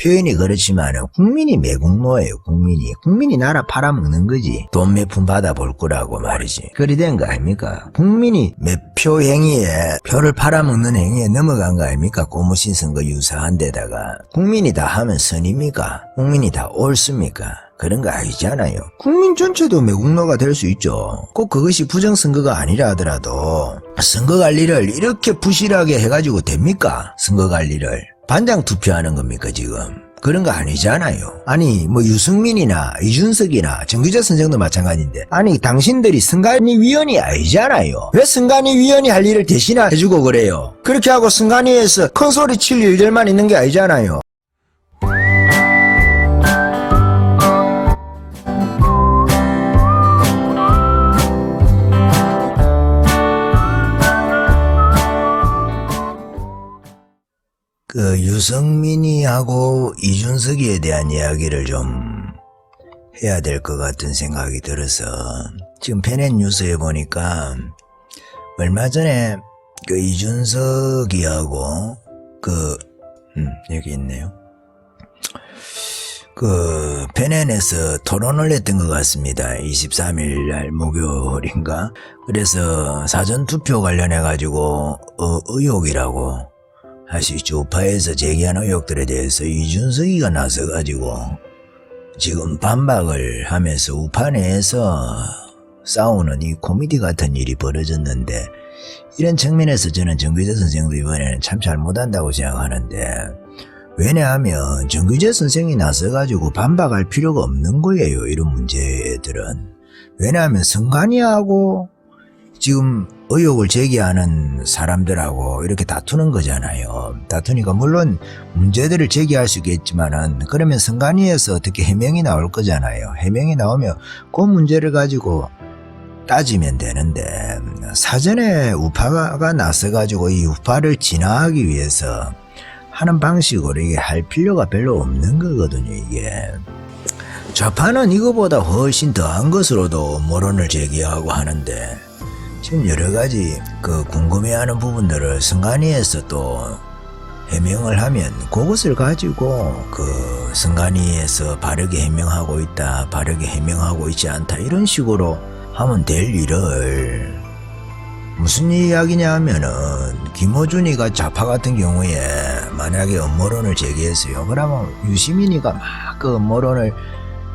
표현이 그렇지만은 국민이 매국노예요. 국민이 나라 팔아먹는 거지. 돈 몇 푼 받아볼 거라고 말이지. 그리 된 거 아닙니까? 국민이 몇 표 행위에 표를 팔아먹는 행위에 넘어간 거 아닙니까? 고무신 선거 유사한 데다가 국민이 다 하면 선입니까? 국민이 다 옳습니까? 그런 거 아니잖아요. 국민 전체도 매국노가 될 수 있죠. 꼭 그것이 부정선거가 아니라 하더라도 선거관리를 이렇게 부실하게 해가지고 됩니까? 선거관리를 반장 투표하는 겁니까 지금? 그런 거 아니잖아요. 아니 뭐 유승민이나 이준석이나 정규재 선생도 마찬가지인데, 아니 당신들이 선관위원이 아니잖아요. 왜 선관위원이 할 일을 대신해 주고 그래요? 그렇게 하고 선관위에서 큰 소리 칠 일들만 있는 게 아니잖아요. 그 유승민이하고 이준석이에 대한 이야기를 좀 해야 될 것 같은 생각이 들어서, 지금 페넷 뉴스에 보니까 얼마 전에 그 이준석이하고 여기 있네요. 그 페넷에서 토론을 했던 것 같습니다. 23일 날 목요일인가. 그래서 사전투표 관련해 가지고 의혹이라고 할 수 있죠. 우파에서 제기한 의혹들에 대해서 이준석이가 나서가지고 지금 반박을 하면서 우파 내에서 싸우는 이 코미디 같은 일이 벌어졌는데, 이런 측면에서 저는 정규재 선생도 이번에는 참 잘못한다고 생각하는데, 왜냐하면 정규재 선생이 나서가지고 반박할 필요가 없는 거예요, 이런 문제들은. 왜냐하면 선관위하고 지금 의혹을 제기하는 사람들하고 이렇게 다투는 거잖아요. 다투니까 물론 문제들을 제기할 수 있겠지만은, 그러면 선관위에서 어떻게 해명이 나올 거잖아요. 해명이 나오면 그 문제를 가지고 따지면 되는데, 사전에 우파가 나서가지고 이 우파를 진화하기 위해서 하는 방식으로 이게 할 필요가 별로 없는 거거든요. 이게 좌파는 이거보다 훨씬 더한 것으로도 모론을 제기하고 하는데, 지금 여러가지 궁금해하는 부분들을 선관위에서 또 해명을 하면 그것을 가지고 선관위에서 바르게 해명하고 있다, 바르게 해명하고 있지 않다, 이런 식으로 하면 될 일을, 무슨 이야기냐 하면은 김어준이가 좌파 같은 경우에 만약에 음모론을 제기했어요. 그러면 유시민이가 막 그 음모론을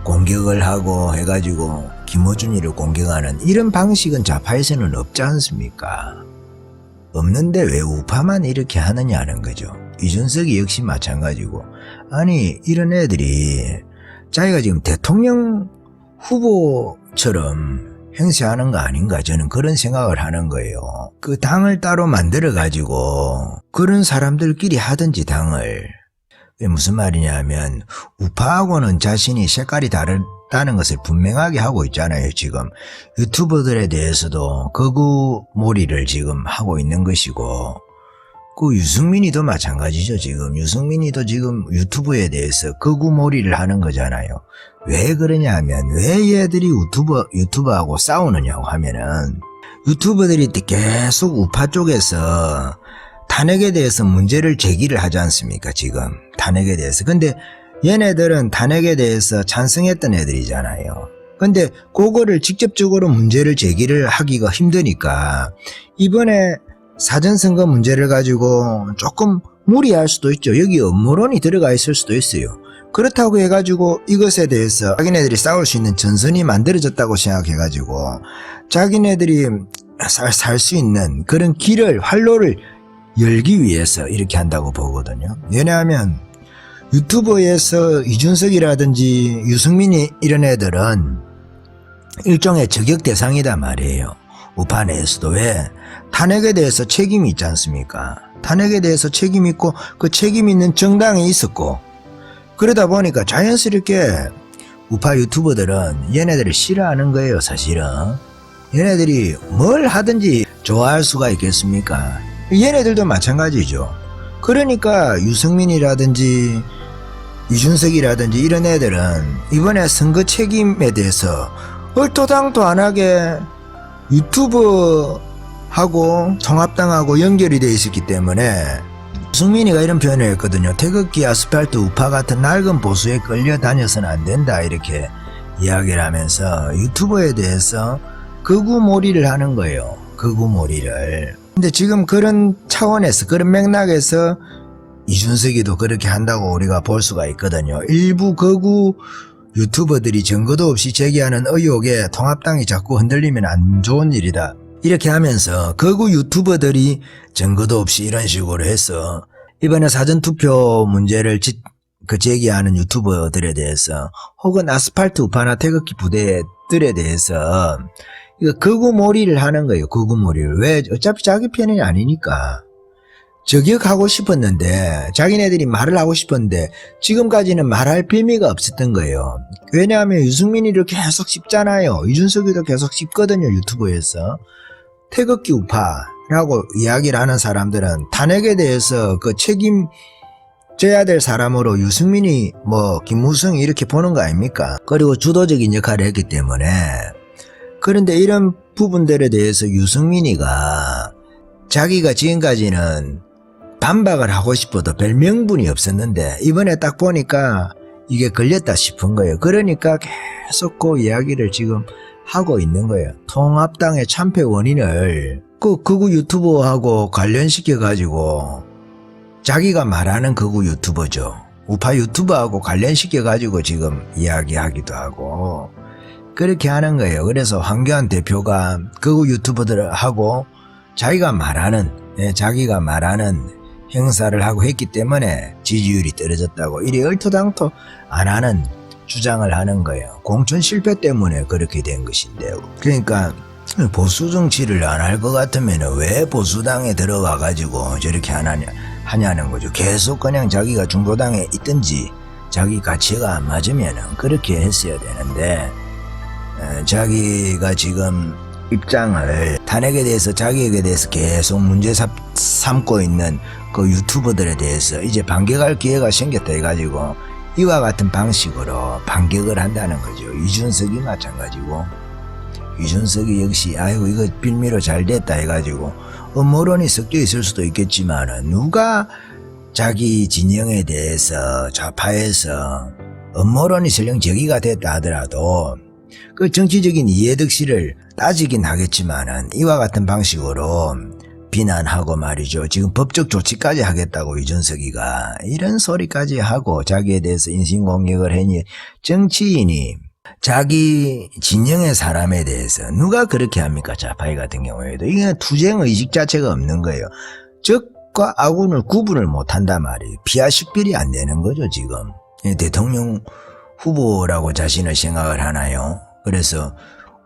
공격을 하고 해가지고 김어준이를 공격하는 이런 방식은 좌파에서는 없지 않습니까? 없는데 왜 우파만 이렇게 하느냐는 거죠. 이준석이 역시 마찬가지고, 아니 이런 애들이 자기가 지금 대통령 후보처럼 행세하는 거 아닌가, 저는 그런 생각을 하는 거예요. 그 당을 따로 만들어 가지고 그런 사람들끼리 하든지 당을. 무슨 말이냐 하면 우파하고는 자신이 색깔이 다르다는 것을 분명하게 하고 있잖아요. 지금 유튜버들에 대해서도 거구몰이를 지금 하고 있는 것이고, 그 유승민이도 마찬가지죠. 지금 유승민이도 지금 유튜브에 대해서 거구몰이를 하는 거잖아요. 왜 그러냐 하면, 왜 얘들이 유튜버하고 싸우느냐고 하면은, 유튜버들이 계속 우파 쪽에서 탄핵에 대해서 문제를 제기를 하지 않습니까? 지금 탄핵에 대해서. 근데 얘네들은 탄핵에 대해서 찬성했던 애들이잖아요. 근데 그거를 직접적으로 문제를 제기를 하기가 힘드니까 이번에 사전선거 문제를 가지고 조금 무리할 수도 있죠. 여기 음모론이 들어가 있을 수도 있어요. 그렇다고 해가지고 이것에 대해서 자기네들이 싸울 수 있는 전선이 만들어졌다고 생각해가지고 자기네들이 살 수 있는 그런 길을, 활로를 열기 위해서 이렇게 한다고 보거든요. 왜냐하면 유튜브에서 이준석이라든지 유승민이 이런 애들은 일종의 저격 대상이다 말이에요. 우파 내에서도. 왜? 탄핵에 대해서 책임이 있지 않습니까? 탄핵에 대해서 책임이 있고 그 책임 있는 정당이 있었고, 그러다 보니까 자연스럽게 우파 유튜버들은 얘네들을 싫어하는 거예요. 사실은 얘네들이 뭘 하든지 좋아할 수가 있겠습니까? 얘네들도 마찬가지죠. 그러니까 유승민이라든지 이준석이라든지 이런 애들은 이번에 선거 책임에 대해서 얼토당토 안 하게 유튜브하고 통합당하고 연결이 돼 있었기 때문에 유승민이가 이런 표현을 했거든요. 태극기, 아스팔트, 우파 같은 낡은 보수에 끌려다녀서는 안 된다 이렇게 이야기를 하면서 유튜버에 대해서 극우몰이를 하는 거예요. 극우몰이를. 근데 지금 그런 차원에서 그런 맥락에서 이준석이도 그렇게 한다고 우리가 볼 수가 있거든요. 일부 극우 유튜버들이 증거도 없이 제기하는 의혹에 통합당이 자꾸 흔들리면 안 좋은 일이다. 이렇게 하면서 극우 유튜버들이 증거도 없이 이런 식으로 해서 이번에 사전투표 문제를 제기하는 유튜버들에 대해서 혹은 아스팔트 우파나 태극기 부대들에 대해서 이거 극우몰이를 하는 거예요. 극우몰이를. 왜? 어차피 자기 편이 아니니까. 저격하고 싶었는데 자기네들이 말을 하고 싶었는데 지금까지는 말할 빌미가 없었던 거예요. 왜냐하면 유승민이를 계속 씹잖아요. 이준석이도 계속 씹거든요. 유튜브에서. 태극기 우파라고 이야기를 하는 사람들은 탄핵에 대해서 그 책임져야 될 사람으로 유승민이 김무성이 이렇게 보는 거 아닙니까? 그리고 주도적인 역할을 했기 때문에. 그런데 이런 부분들에 대해서 유승민이가 자기가 지금까지는 반박을 하고 싶어도 별 명분이 없었는데 이번에 딱 보니까 이게 걸렸다 싶은 거예요. 그러니까 계속 그 이야기를 지금 하고 있는 거예요. 통합당의 참패 원인을 극우 유튜버하고 관련시켜가지고 자기가 말하는 극우 유튜버죠. 우파 유튜버하고 관련시켜가지고 지금 이야기하기도 하고 그렇게 하는 거예요. 그래서 황교안 대표가 극우 유튜버들하고 자기가 말하는 행사를 하고 했기 때문에 지지율이 떨어졌다고 이리 얼토당토 안 하는 주장을 하는 거예요. 공천 실패 때문에 그렇게 된 것인데 그러니까 보수 정치를 안 할 것 같으면 왜 보수당에 들어가 가지고 저렇게 하냐는 거죠. 계속 그냥 자기가 중도당에 있든지 자기 가치가 안 맞으면 그렇게 했어야 되는데 자기가 지금 입장을 탄핵에 대해서 자기에게 대해서 계속 문제 삼고 있는 그 유튜버들에 대해서 이제 반격할 기회가 생겼다 해가지고 이와 같은 방식으로 반격을 한다는 거죠. 이준석이 마찬가지고 이준석이 역시 아이고 이거 빌미로 잘 됐다 해가지고 음모론이 섞여 있을 수도 있겠지만 누가 자기 진영에 대해서 좌파에서 음모론이 설령 제기가 됐다 하더라도 그 정치적인 이해득실을 따지긴 하겠지만은 이와 같은 방식으로 비난하고 말이죠. 지금 법적 조치까지 하겠다고 이준석이가 이런 소리까지 하고 자기에 대해서 인신공격을 했니 정치인이 자기 진영의 사람에 대해서 누가 그렇게 합니까? 좌파이 같은 경우에도 이게 투쟁 의식 자체가 없는 거예요. 적과 아군을 구분을 못한단 말이에요. 비아식별이 안 되는 거죠 지금. 대통령 후보라고 자신을 생각을 하나요? 그래서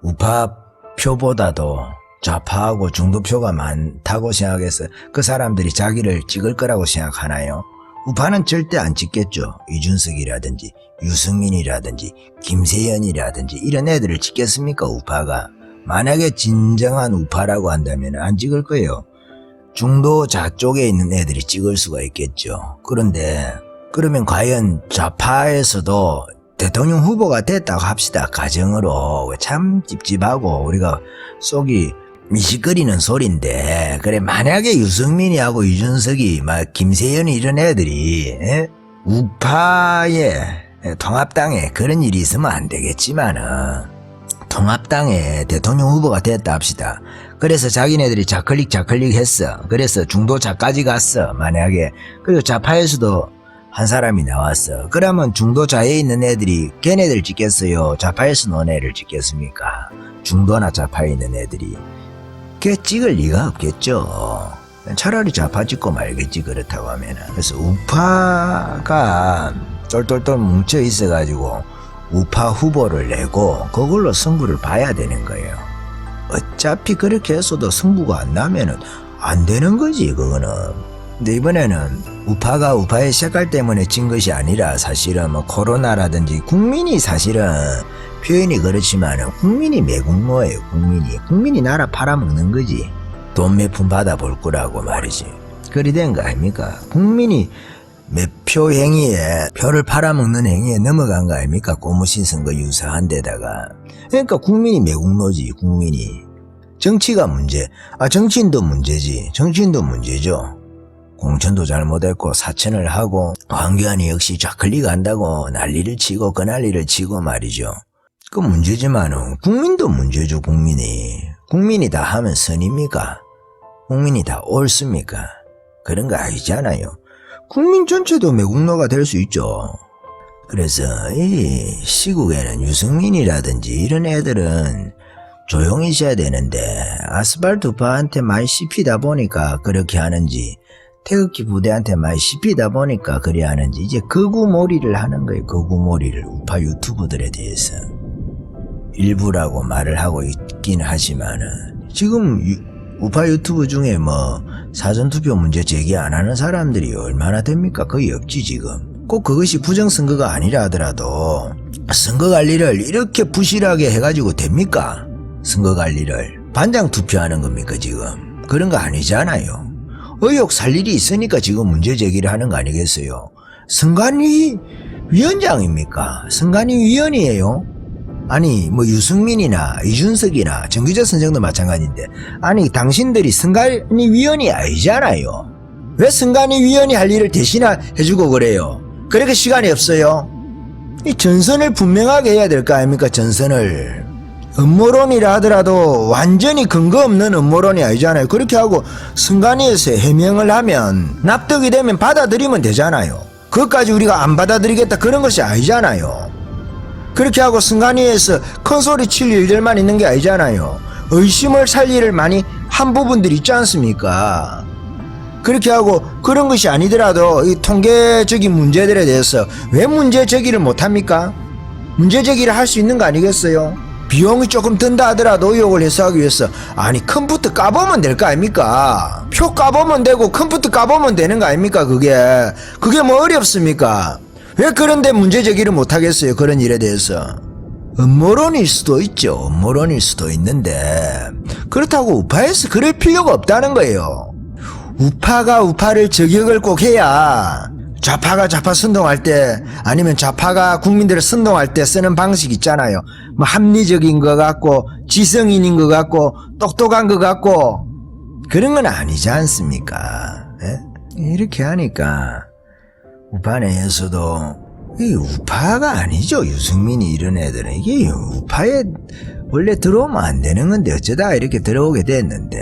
우파 표보다도 좌파하고 중도표가 많다고 생각해서 그 사람들이 자기를 찍을 거라고 생각하나요? 우파는 절대 안 찍겠죠. 이준석이라든지 유승민이라든지 김세연이라든지 이런 애들을 찍겠습니까? 우파가. 만약에 진정한 우파라고 한다면 안 찍을 거예요. 중도좌 쪽에 있는 애들이 찍을 수가 있겠죠. 그런데 그러면 과연 좌파에서도 대통령 후보가 됐다고 합시다. 가정으로. 참 찝찝하고 우리가 속이 미식거리는 소린데 그래 만약에 유승민이하고 이준석이 김세연이 이런 애들이 우파에 통합당에 그런 일이 있으면 안 되겠지만은 통합당에 대통령 후보가 됐다 합시다. 그래서 자기네들이 좌클릭 했어. 그래서 중도좌까지 갔어. 만약에 그리고 좌파에서도 한 사람이 나왔어. 그러면 중도좌에 있는 애들이 걔네들 찍겠어요? 좌파에서 논 애를 찍겠습니까? 중도나 좌파에 있는 애들이. 걔 찍을 리가 없겠죠. 차라리 좌파 찍고 말겠지 그렇다고 하면은. 그래서 우파가 똘똘똘 뭉쳐 있어가지고 우파 후보를 내고 그걸로 승부를 봐야 되는 거예요. 어차피 그렇게 했어도 승부가 안 나면은 안 되는 거지 그거는. 근데 이번에는 우파가 우파의 색깔 때문에 진 것이 아니라 사실은 코로나라든지 국민이 사실은 표현이 그렇지만 국민이 매국노예요. 국민이 나라 팔아먹는 거지. 돈 몇 푼 받아볼 거라고 말이지. 그리 된 거 아닙니까? 국민이 매표 행위에 표를 팔아먹는 행위에 넘어간 거 아닙니까? 고무신 선거 유사한 데다가. 그러니까 국민이 매국노지. 국민이. 정치가 문제. 정치인도 문제지. 정치인도 문제죠. 공천도 잘못했고 사천을 하고 황교안이 역시 좌클릭 한다고 난리를 치고 그 난리를 치고 말이죠. 그 문제지만은 국민도 문제죠. 국민이 다 하면 선입니까? 국민이 다 옳습니까? 그런 거 아니잖아요. 국민 전체도 매국노가 될 수 있죠. 그래서 이 시국에는 유승민이라든지 이런 애들은 조용히 있어야 되는데 아스팔트 우파한테 많이 씹히다 보니까 그렇게 하는지 태극기 부대한테 많이 씹히다 보니까 그래 하는지 이제 거구몰이를 하는 거예요. 거구몰이를 우파 유튜버들에 대해서 일부라고 말을 하고 있긴 하지만은 지금 우파 유튜브 중에 뭐 사전투표 문제 제기 안 하는 사람들이 얼마나 됩니까? 거의 없지 지금. 꼭 그것이 부정선거가 아니라 하더라도 선거관리를 이렇게 부실하게 해가지고 됩니까? 선거관리를 반장 투표하는 겁니까 지금? 그런 거 아니잖아요. 의혹 살 일이 있으니까 지금 문제 제기를 하는 거 아니겠어요? 선관위 위원장입니까? 선관위 위원이에요? 아니 뭐 유승민이나 이준석이나 정규재 선생도 마찬가지인데 아니 당신들이 선관위 위원이 아니잖아요. 왜 선관위 위원이 할 일을 대신해 주고 그래요? 그렇게 시간이 없어요? 이 전선을 분명하게 해야 될 거 아닙니까? 전선을. 음모론이라 하더라도 완전히 근거 없는 음모론이 아니잖아요. 그렇게 하고 선관위에서 해명을 하면 납득이 되면 받아들이면 되잖아요. 그것까지 우리가 안 받아들이겠다 그런 것이 아니잖아요. 그렇게 하고 선관위에서 큰 소리 칠 일들만 있는 게 아니잖아요. 의심을 살 일을 많이 한 부분들이 있지 않습니까? 그렇게 하고 그런 것이 아니더라도 이 통계적인 문제들에 대해서 왜 문제 제기를 못합니까? 문제 제기를 할 수 있는 거 아니겠어요? 비용이 조금 든다 하더라도 의혹을 해소하기 위해서 아니 컴퓨터 까보면 될 거 아닙니까? 표 까보면 되고 컴퓨터 까보면 되는 거 아닙니까? 그게 뭐 어렵습니까? 왜 그런데 문제 제기를 못하겠어요? 그런 일에 대해서. 음모론일 수도 있죠. 음모론일 수도 있는데 그렇다고 우파에서 그럴 필요가 없다는 거예요. 우파가 우파를 저격을 꼭 해야 좌파가 좌파 선동할 때 아니면 좌파가 국민들을 선동할 때 쓰는 방식 있잖아요. 뭐 합리적인 것 같고 지성인인 것 같고 똑똑한 것 같고 그런 건 아니지 않습니까? 예? 이렇게 하니까 우파 내에서도 이 우파가 아니죠. 유승민이 이런 애들은 이게 우파에 원래 들어오면 안 되는 건데 어쩌다 이렇게 들어오게 됐는데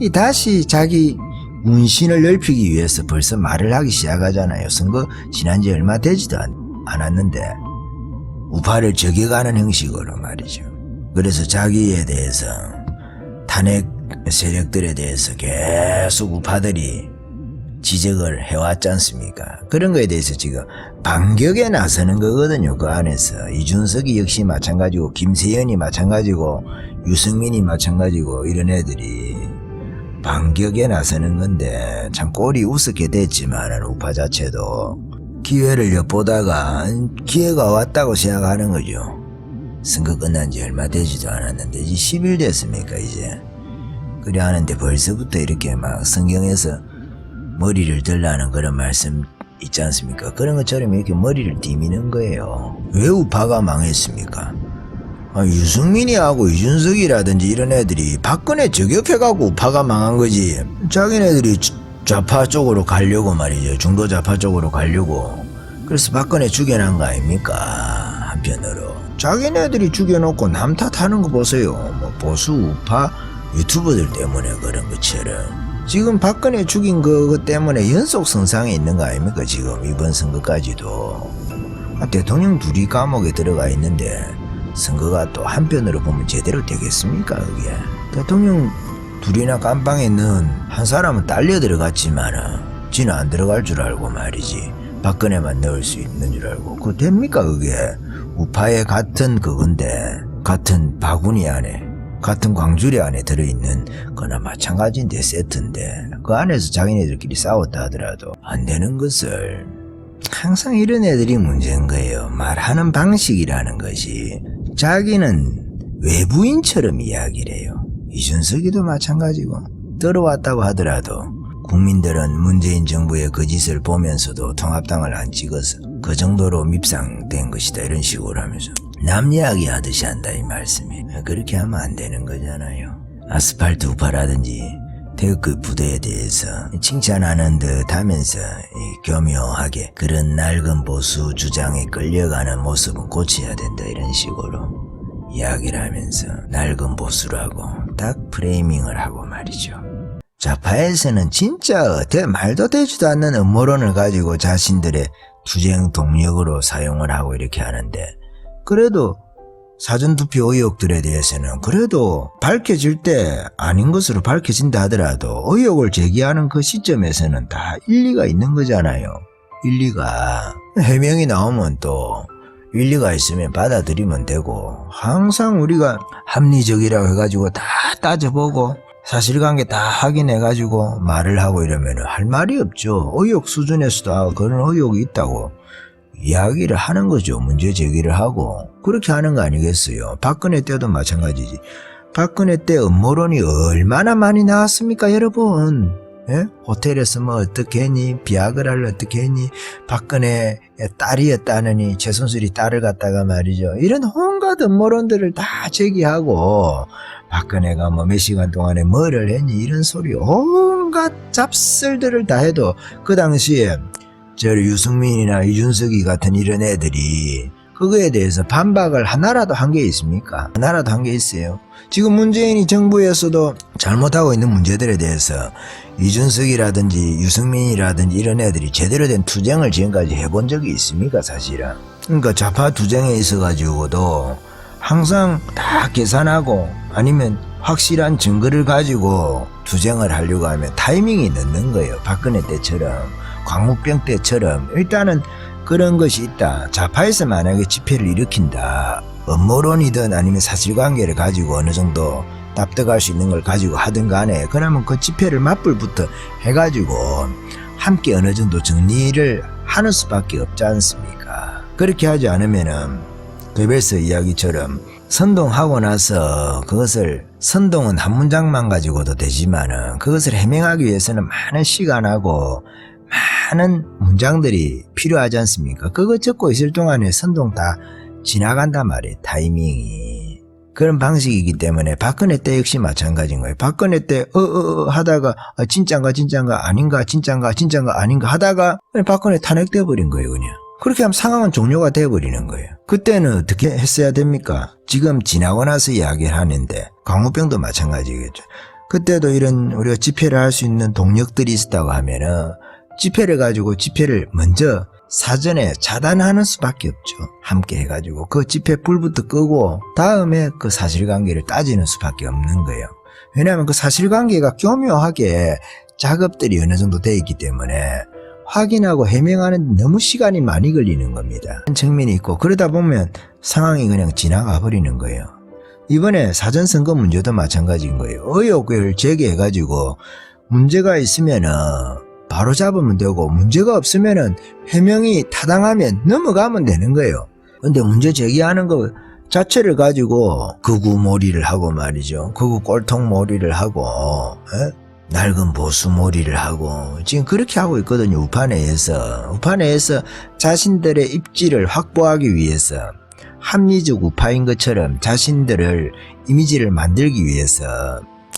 이 다시 자기 문신을 넓히기 위해서 벌써 말을 하기 시작하잖아요. 선거 지난 지 얼마 되지도 않았는데 우파를 저격하는 형식으로 말이죠. 그래서 자기에 대해서 탄핵 세력들에 대해서 계속 우파들이 지적을 해왔지 않습니까? 그런 거에 대해서 지금 반격에 나서는 거거든요. 그 안에서 이준석이 역시 마찬가지고 김세연이 마찬가지고 유승민이 마찬가지고 이런 애들이 반격에 나서는 건데 참 꼴이 우습게 됐지만 우파 자체도 기회를 엿보다가 기회가 왔다고 생각하는 거죠. 선거 끝난 지 얼마 되지도 않았는데 이제 10일 됐습니까 이제. 그래 하는데 벌써부터 이렇게 막 성경에서 머리를 들라는 그런 말씀 있지 않습니까? 그런 것처럼 이렇게 머리를 디미는 거예요. 왜 우파가 망했습니까? 유승민이하고 이준석이라든지 이런 애들이 박근혜 저격해가고 우파가 망한 거지. 자기네들이 좌파 쪽으로 가려고 말이죠. 중도 좌파 쪽으로 가려고. 그래서 박근혜 죽여놓은 거 아닙니까? 한편으로. 자기네들이 죽여놓고 남 탓하는 거 보세요. 뭐 보수 우파 유튜버들 때문에 그런 것처럼. 지금 박근혜 죽인 거 때문에 연속 선상에 있는 거 아닙니까? 지금 이번 선거까지도. 대통령 둘이 감옥에 들어가 있는데 선거가 또 한편으로 보면 제대로 되겠습니까? 그게 대통령 둘이나 깜빵에 있는 한 사람은 딸려 들어갔지만은 지는 안 들어갈 줄 알고 말이지. 박근혜만 넣을 수 있는 줄 알고. 그거 됩니까? 그게 우파의 같은 그건데 같은 바구니 안에 같은 광주리 안에 들어있는 거나 마찬가지인데 세트인데 그 안에서 자기네들끼리 싸웠다 하더라도 안 되는 것을 항상 이런 애들이 문제인 거예요. 말하는 방식이라는 것이 자기는 외부인처럼 이야기를 해요. 이준석이도 마찬가지고 들어왔다고 하더라도 국민들은 문재인 정부의 그 짓을 보면서도 통합당을 안 찍어서 그 정도로 밉상된 것이다 이런 식으로 하면서 남 이야기 하듯이 한다 이 말씀이. 그렇게 하면 안 되는 거잖아요. 아스팔트 우파라든지 태극기 부대에 대해서 칭찬하는 듯 하면서 교묘하게 그런 낡은 보수 주장에 끌려가는 모습은 고쳐야 된다 이런 식으로 이야기를 하면서 낡은 보수라고 딱 프레이밍을 하고 말이죠. 좌파에서는 진짜 말도 되지도 않는 음모론을 가지고 자신들의 투쟁 동력으로 사용을 하고 이렇게 하는데, 그래도 사전투표 의혹들에 대해서는 그래도 밝혀질 때 아닌 것으로 밝혀진다 하더라도 의혹을 제기하는 그 시점에서는 다 일리가 있는 거잖아요. 일리가. 해명이 나오면 또 일리가 있으면 받아들이면 되고, 항상 우리가 합리적이라고 해가지고 다 따져보고 사실관계 다 확인해가지고 말을 하고 이러면 할 말이 없죠. 의혹 수준에서도 그런 의혹이 있다고 이야기를 하는 거죠. 문제 제기를 하고. 그렇게 하는 거 아니겠어요. 박근혜 때도 마찬가지지. 박근혜 때 음모론이 얼마나 많이 나왔습니까 여러분. 예? 호텔에서 뭐 어떻게 했니, 비아그라를 어떻게 했니, 박근혜의 딸이었다느니 최순실이 딸을 갖다가 말이죠. 이런 온갖 음모론들을 다 제기하고, 박근혜가 뭐 몇 시간 동안에 뭐를 했니 이런 소리 온갖 잡설들을 다 해도 그 당시에 저 유승민이나 이준석이 같은 이런 애들이 그거에 대해서 반박을 하나라도 한 게 있습니까? 하나라도 한 게 있어요. 지금 문재인이 정부에서도 잘못하고 있는 문제들에 대해서 이준석이라든지 유승민이라든지 이런 애들이 제대로 된 투쟁을 지금까지 해본 적이 있습니까 사실은. 그러니까 좌파 투쟁에 있어가지고도 항상 다 계산하고 아니면 확실한 증거를 가지고 투쟁을 하려고 하면 타이밍이 늦는 거예요. 박근혜 때처럼, 광우병 때처럼. 일단은 그런 것이 있다. 좌파에서 만약에 집회를 일으킨다, 음모론이든 아니면 사실관계를 가지고 어느 정도 납득할 수 있는 걸 가지고 하든 간에, 그러면 그 집회를 맞불부터 해가지고 함께 어느 정도 정리를 하는 수밖에 없지 않습니까? 그렇게 하지 않으면은 괴벨스 이야기처럼 선동하고 나서 그것을, 선동은 한 문장만 가지고도 되지만은 그것을 해명하기 위해서는 많은 시간하고 많은 문장들이 필요하지 않습니까? 그거 적고 있을 동안에 선동 다 지나간단 말이에요. 타이밍이. 그런 방식이기 때문에 박근혜 때 역시 마찬가지인 거예요. 박근혜 때 하다가 진짠가 아닌가, 진짠가 아닌가 하다가 박근혜 탄핵돼 버린 거예요. 그냥. 그렇게 하면 상황은 종료가 돼버리는 거예요. 그때는 어떻게 했어야 됩니까? 지금 지나고 나서 이야기를 하는데, 광우병도 마찬가지겠죠. 그때도 이런 우리가 집회를 할 수 있는 동력들이 있었다고 하면은 집회를 가지고 집회를 먼저 사전에 차단하는 수밖에 없죠. 함께 해가지고 그 집회 불부터 끄고 다음에 그 사실관계를 따지는 수밖에 없는 거예요. 왜냐하면 그 사실관계가 교묘하게 작업들이 어느 정도 돼 있기 때문에 확인하고 해명하는 너무 시간이 많이 걸리는 겁니다. 그런 측면이 있고, 그러다 보면 상황이 그냥 지나가 버리는 거예요. 이번에 사전선거 문제도 마찬가지인 거예요. 의혹을 제기해가지고 문제가 있으면은 바로 잡으면 되고, 문제가 없으면은 해명이 타당하면 넘어가면 되는 거예요. 근데 문제 제기하는 거 자체를 가지고 극우몰이를 하고 말이죠. 극우 꼴통몰이를 하고, 낡은 보수몰이를 하고 지금 그렇게 하고 있거든요. 우파내에서 자신들의 입지를 확보하기 위해서 합리적 우파인 것처럼 자신들을 이미지를 만들기 위해서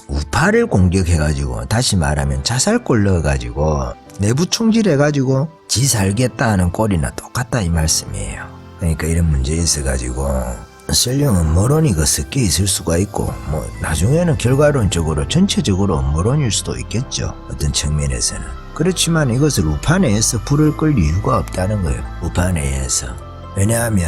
우파를 공격해가지고, 다시 말하면 자살골 넣어가지고 내부 총질해가지고 지 살겠다 하는 꼴이나 똑같다 이 말씀이에요. 그러니까 이런 문제에 있어가지고 설령 음모론이 섞여 있을 수가 있고, 뭐 나중에는 결과론적으로 전체적으로 음모론일 수도 있겠죠. 어떤 측면에서는. 그렇지만 이것을 우파 내에서 불을 끌 이유가 없다는 거예요. 우파 내에서. 왜냐하면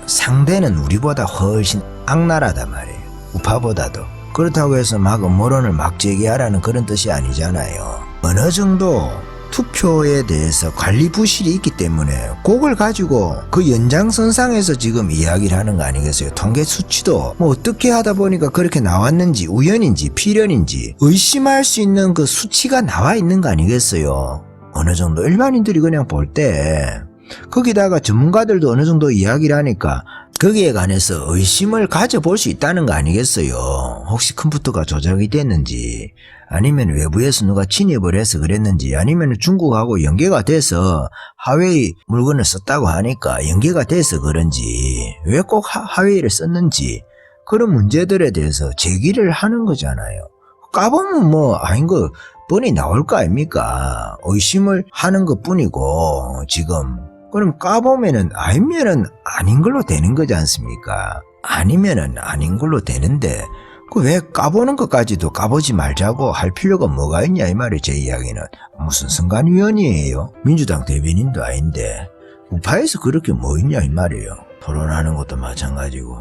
상대는 우리보다 훨씬 악랄하단 말이에요. 우파보다도. 그렇다고 해서 막 음모론을 막 제기하라는 그런 뜻이 아니잖아요. 어느 정도 투표에 대해서 관리 부실이 있기 때문에 그걸 가지고 그 연장선상에서 지금 이야기를 하는 거 아니겠어요? 통계 수치도 뭐 어떻게 하다 보니까 그렇게 나왔는지, 우연인지 필연인지 의심할 수 있는 그 수치가 나와 있는 거 아니겠어요? 어느 정도 일반인들이 그냥 볼 때, 거기다가 전문가들도 어느 정도 이야기를 하니까 거기에 관해서 의심을 가져볼 수 있다는 거 아니겠어요? 혹시 컴퓨터가 조작이 됐는지, 아니면 외부에서 누가 침입을 해서 그랬는지, 아니면 중국하고 연계가 돼서 하웨이 물건을 썼다고 하니까 연계가 돼서 그런지, 왜 꼭 하웨이를 썼는지, 그런 문제들에 대해서 제기를 하는 거잖아요. 까보면 뭐 아닌 거 뻔히 나올 거 아닙니까? 의심을 하는 것 뿐이고 지금 그럼 까보면은 아니면은 아닌 걸로 되는 거지 않습니까? 아니면은 아닌 걸로 되는데 그 왜 까보는 것까지도 까보지 말자고 할 필요가 뭐가 있냐 이 말이에요. 제 이야기는 무슨 선관위원이에요? 민주당 대변인도 아닌데 우파에서 그렇게 뭐 있냐 이 말이에요. 토론하는 것도 마찬가지고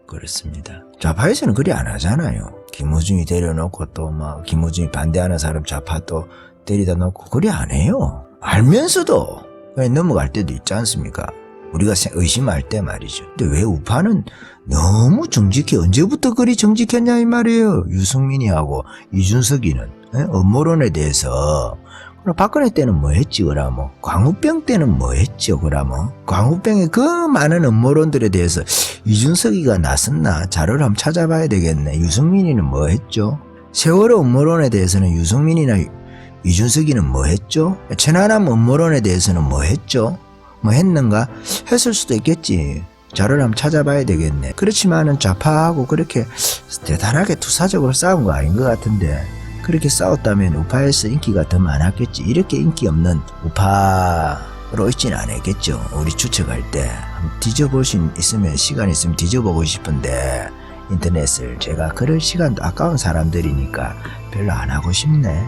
그렇습니다. 좌파에서는 그리 안 하잖아요. 김어준이 데려놓고 또 막 김어준이 반대하는 사람 좌파 또 데리다 놓고 그리 안 해요. 알면서도 그냥 넘어갈 때도 있지 않습니까? 우리가 의심할 때 말이죠. 근데 왜 우파는 너무 정직해. 언제부터 그리 정직했냐 이 말이에요. 유승민이하고 이준석이는 음모론에 대해서. 그럼 박근혜 때는 뭐 했지 그러면? 광우병 때는 뭐 했죠 그러면? 광우병의 그 많은 음모론들에 대해서 이준석이가 나섰나? 자료를 한번 찾아봐야 되겠네. 유승민이는 뭐 했죠? 세월호 음모론에 대해서는 유승민이나 이준석이는 뭐 했죠? 천안함 음모론에 대해서는 뭐 했죠? 뭐 했는가? 했을 수도 있겠지. 자료를 한번 찾아봐야 되겠네. 그렇지만은 좌파하고 그렇게 대단하게 투사적으로 싸운 거 아닌 것 같은데 그렇게 싸웠다면 우파에서 인기가 더 많았겠지. 이렇게 인기 없는 우파로 있지는 않았겠죠. 우리 추측할 때 한번 뒤져볼 수 있으면 시간 있으면 뒤져보고 싶은데 인터넷을 제가 그럴 시간도 아까운 사람들이니까 별로 안 하고 싶네.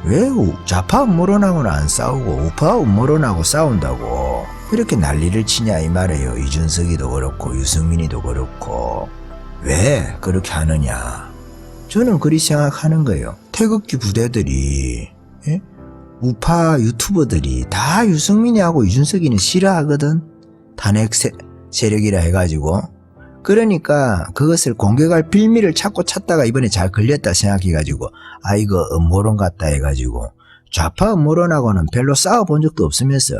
왜 좌파 음모론하고는 안 싸우고 우파 음모론하고 싸운다고 이렇게 난리를 치냐 이 말이에요. 이준석이도 그렇고 유승민이도 그렇고 왜 그렇게 하느냐. 저는 그리 생각하는 거예요. 태극기 부대들이 우파 유튜버들이 다 유승민이하고 이준석이는 싫어하거든. 탄핵 세력이라 해가지고. 그러니까 그것을 공격할 빌미를 찾다가 이번에 잘 걸렸다 생각해가지고 아 이거 음모론 같다 해가지고 좌파 음모론하고는 별로 싸워본 적도 없으면서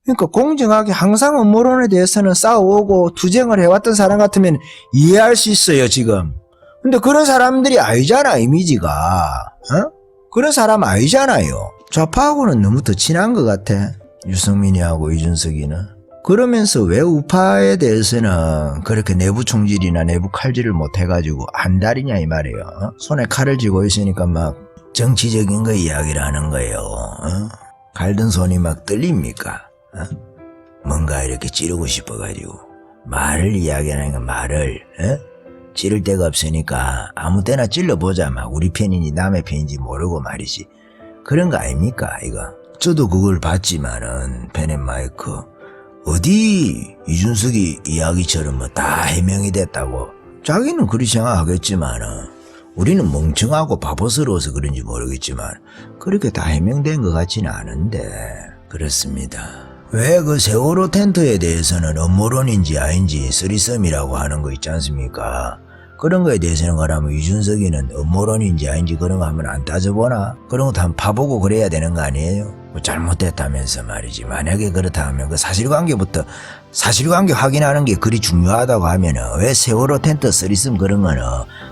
그러니까 공정하게 항상 음모론에 대해서는 싸워오고 투쟁을 해왔던 사람 같으면 이해할 수 있어요 지금. 근데 그런 사람들이 아니잖아 이미지가. 그런 사람 아니잖아요. 좌파하고는 너무 더 친한 것 같아 유승민이하고 이준석이는. 그러면서 왜 우파에 대해서는 그렇게 내부 총질이나 내부 칼질을 못 해가지고 안달이냐 이 말이에요. 손에 칼을 쥐고 있으니까 막 정치적인 거 이야기를 하는 거예요. 갈든 손이 막 떨립니까? 뭔가 이렇게 찌르고 싶어가지고 말을 이야기하니까 말을 찌를 데가 없으니까 아무 때나 찔러보자. 막 우리 편인지 남의 편인지 모르고 말이지. 그런 거 아닙니까 이거. 저도 그걸 봤지만은 펜앤마이크 어디 이준석이 이야기처럼 뭐 다 해명이 됐다고 자기는 그리 생각하겠지만은 우리는 멍청하고 바보스러워서 그런지 모르겠지만 그렇게 다 해명된 것 같지는 않은데 그렇습니다. 왜 그 세월호 텐트에 대해서는 음모론인지 아닌지 쓰리썸이라고 하는 거 있지 않습니까? 그런 거에 대해서는 그러면 이준석이는 음모론인지 아닌지 그런 거 하면 안 따져보나? 그런 것도 한번 파보고 그래야 되는 거 아니에요? 뭐 잘못됐다면서 말이지. 만약에 그렇다 하면 그 사실관계부터 사실관계 확인하는 게 그리 중요하다고 하면은 왜 세월호 텐트 쓰리썸 그런 거는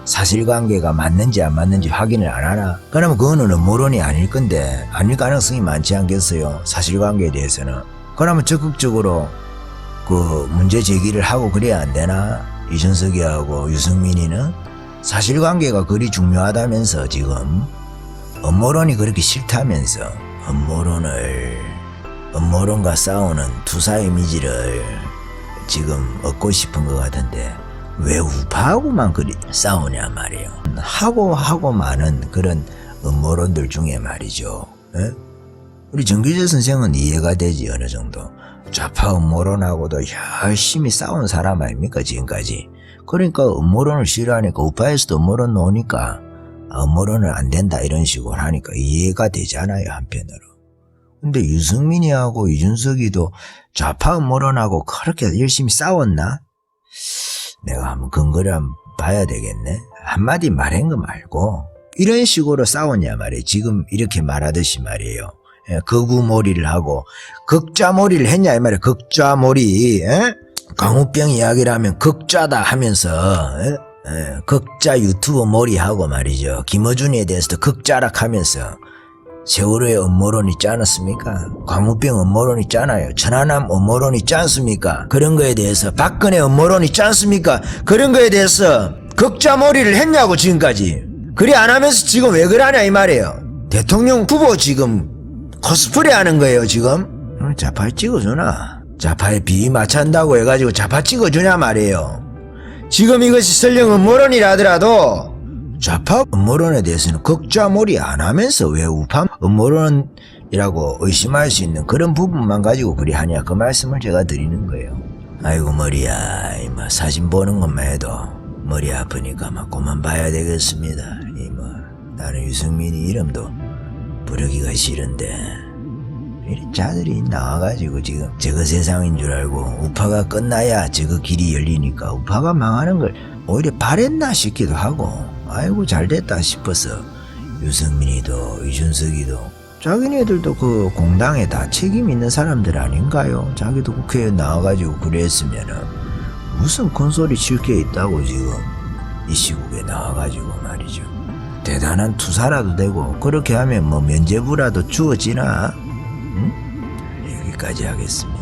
사실관계가 맞는지 안 맞는지 확인을 안 하나? 그러면 그거는 음모론이 아닐 건데 아닐 가능성이 많지 않겠어요? 사실관계에 대해서는. 그러면 적극적으로 그 문제 제기를 하고 그래야 안 되나? 이준석이하고 유승민이는 사실관계가 그리 중요하다면서 지금 음모론이 그렇게 싫다면서 음모론과 싸우는 투사 이미지를 지금 얻고 싶은 것 같은데 왜 우파하고만 그리 싸우냐 말이에요. 하고 많은 그런 음모론들 중에 말이죠. 우리 정규재 선생은 이해가 되지 어느 정도. 좌파 음모론하고도 열심히 싸운 사람 아닙니까 지금까지. 그러니까 음모론을 싫어하니까 우파에서도 음모론 놓으니까 음모론은 안 된다 이런 식으로 하니까 이해가 되잖아요 한편으로. 근데 유승민이하고 이준석이도 좌파 음모론하고 그렇게 열심히 싸웠나? 내가 한번 근거를 한번 봐야 되겠네. 한마디 말한 거 말고 이런 식으로 싸웠냐 말이에요. 지금 이렇게 말하듯이 말이에요. 거구몰이를 하고 극좌몰이를 했냐 이 말이야. 극좌몰이. 광우병 이야기를 하면 극좌다 하면서 극좌 유튜브 몰이하고 말이죠. 김어준에 대해서도 극좌락 하면서 세월호의 음모론 있지 않았습니까? 광우병 음모론 있지 않아요? 천안함 음모론 있지 않습니까? 그런 거에 대해서 박근혜 음모론 있지 않습니까? 그런 거에 대해서 극좌몰이를 했냐고 지금까지. 그리 안 하면서 지금 왜 그러냐 이 말이에요. 대통령 후보 지금 코스프레 하는 거예요 지금. 좌파에 찍어주나? 좌파에 비위 맞춘다고 해가지고 좌파 찍어주냐 말이에요. 지금 이것이 설령 음모론이라더라도 좌파 음모론에 대해서는 극좌몰이 안 하면서 왜 우파 음모론이라고 의심할 수 있는 그런 부분만 가지고 그리 하냐 그 말씀을 제가 드리는 거예요. 아이고 머리야 이마 사진 보는 것만 해도 머리 아프니까 막 그만 봐야 되겠습니다. 이마 나는 유승민이 이름도 부르기가 싫은데 이런 자들이 나와가지고 지금 저거 세상인 줄 알고 우파가 끝나야 저거 길이 열리니까 우파가 망하는 걸 오히려 바랬나 싶기도 하고 아이고 잘됐다 싶어서 유승민이도 이준석이도 자기네들도 그 공당에 다 책임 있는 사람들 아닌가요? 자기도 국회에 나와가지고 그랬으면은 무슨 큰소리 칠 게 있다고 지금 이 시국에 나와가지고 말이죠. 대단한 투사라도 되고 그렇게 하면 뭐 면죄부라도 주어지나? 응? 여기까지 하겠습니다.